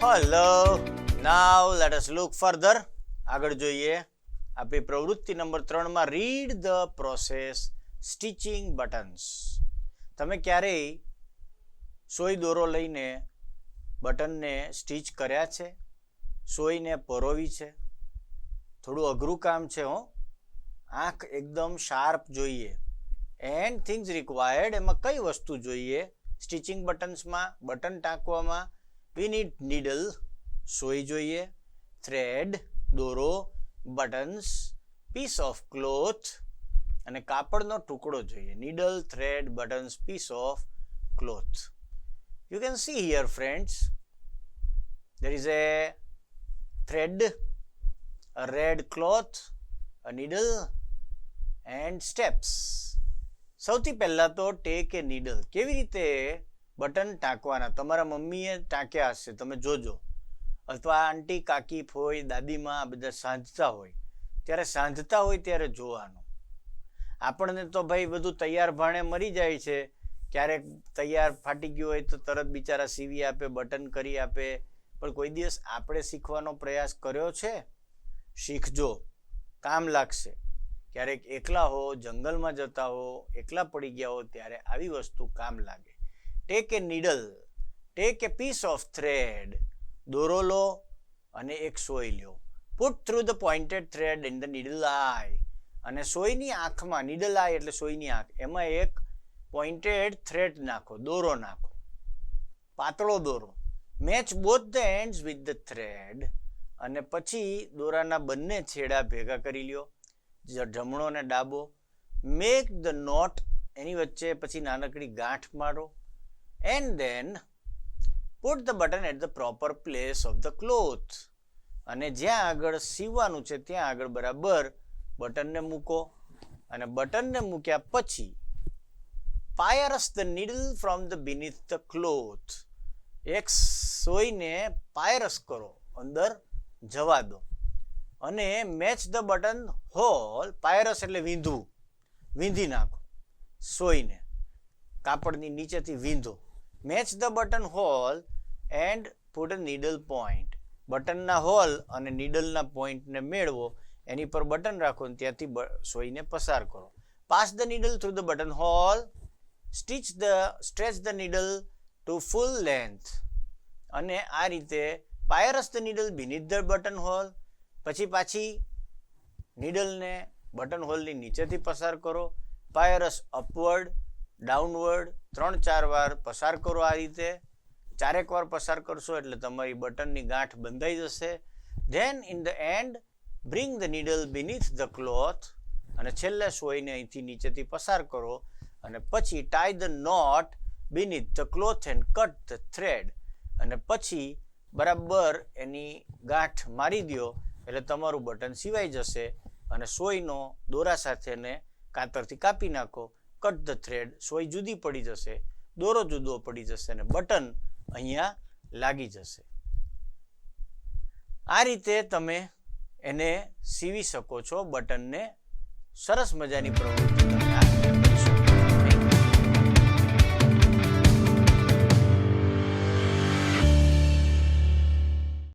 Hello. Now let us look further. આગળ જોઈએ. આપણી પ્રવૃત્તિ નંબર 3 માં read the process stitching buttons. તમે ક્યારેય સોય દોરો લઈને બટનને સ્ટિચ કર્યા છે? સોયને પરોવી છે? થોડું અઘરું કામ છે હો. આંખ એકદમ શાર્પ જોઈએ. એન્ડ થિંગ્સ રિક્વાયર્ડ, એમાં કઈ વસ્તુ જોઈએ સ્ટિચિંગ બટન્સમાં? બટન ટાંકવામાં we need needle, સોય જોઈએ, thread, દોરો, buttons, piece of cloth અને કાપડનો ટુકડો જોઈએ. needle, thread, buttons, piece of cloth. You can see here, friends, there is a thread, a red cloth, a needle and steps. સૌથી પહેલા તો ટેક એ નીડલ. કેવી રીતે બટન ટાંકવાના? તમારા મમ્મીએ ટાંક્યા હશે, તમે જોજો, અથવા આંટી, કાકી, ફોઈ, દાદીમાં આ બધા સાંધતા હોય ત્યારે જોવાનું. આપણને તો ભાઈ બધું તૈયાર ભાણે મળી જાય છે. ક્યારેક તૈયાર ફાટી ગયું હોય તો તરત બિચારા સીવી આપે, બટન કરી આપે. પણ કોઈ દિવસ આપણે શીખવાનો પ્રયાસ કર્યો છે? શીખજો, કામ લાગશે. ક્યારેક એકલા હો, જંગલમાં જતા હો, એકલા પડી ગયા હો, ત્યારે આવી વસ્તુ કામ લાગે. Take a needle, take a piece of thread, દોરો લો અને એક સોય લ્યો. Put through the pointed thread in the needle eye, અને સોયની આંખમાં, નીડલ આઈ એટલે સોયની આંખ, એમાં એક પોઇન્ટેડ થ્રેડ નાખો, દોરો નાખો, પાતળો દોરો. Match both the ends with the thread, અને પછી દોરાના બંને છેડા ભેગા કરી લ્યો, જમણો અને ડાબો. મેક ધ નોટ, એની વચ્ચે પછી નાનકડી ગાંઠ મારો. And then put the button at the proper place of the cloth, અને જ્યાં આગળ સીવવાનું છે ત્યાં આગળ બરાબર બટનને મૂકો. અને બટનને મૂક્યા પછી pierce the needle from the beneath the cloth, એક સોયને પાયરસ કરો, અંદર જવા દો. અને match the button hole, pierce એટલે વીંધવું, વીંધી નાખો સોયને, કાપડની નીચેથી વીંધો. Match the button hole and put a needle point, બટનના હોલ અને નીડલના પોઈન્ટને મેળવો, એની પર બટન રાખો અને ત્યાંથી સોયને પસાર કરો. Pass the needle through the button hole, stretch the needle to full length, અને આ રીતે pierce the needle beneath the button hole, પછી પાછી નીડલને બટન હોલની નીચેથી પસાર કરો. પાયરસ અપવર્ડ, ડાઉનવર્ડ 3-4 વાર પસાર કરો. આ રીતે 4 વાર પસાર કરશો એટલે તમારી બટનની ગાંઠ બંધાઈ જશે. Then in the end bring the needle beneath the cloth, અને છેલ્લે સોયને અહીંથી નીચેથી પસાર કરો. અને પછી tie the knot beneath the cloth and cut the thread, અને પછી બરાબર એની ગાંઠ મારી દો એટલે તમારું બટન સિવાઈ જશે. અને સોયનો દોરા સાથેને કાતરથી કાપી નાખો. કટ ધ થ્રેડ, સોય જુદી પડી જશે, દોરો જુદો પડી જશે અને બટન અહીંયા લાગી જશે. આ રીતે તમે એને સીવી શકો છો બટનને. સરસ મજાની પ્રવૃત્તિ.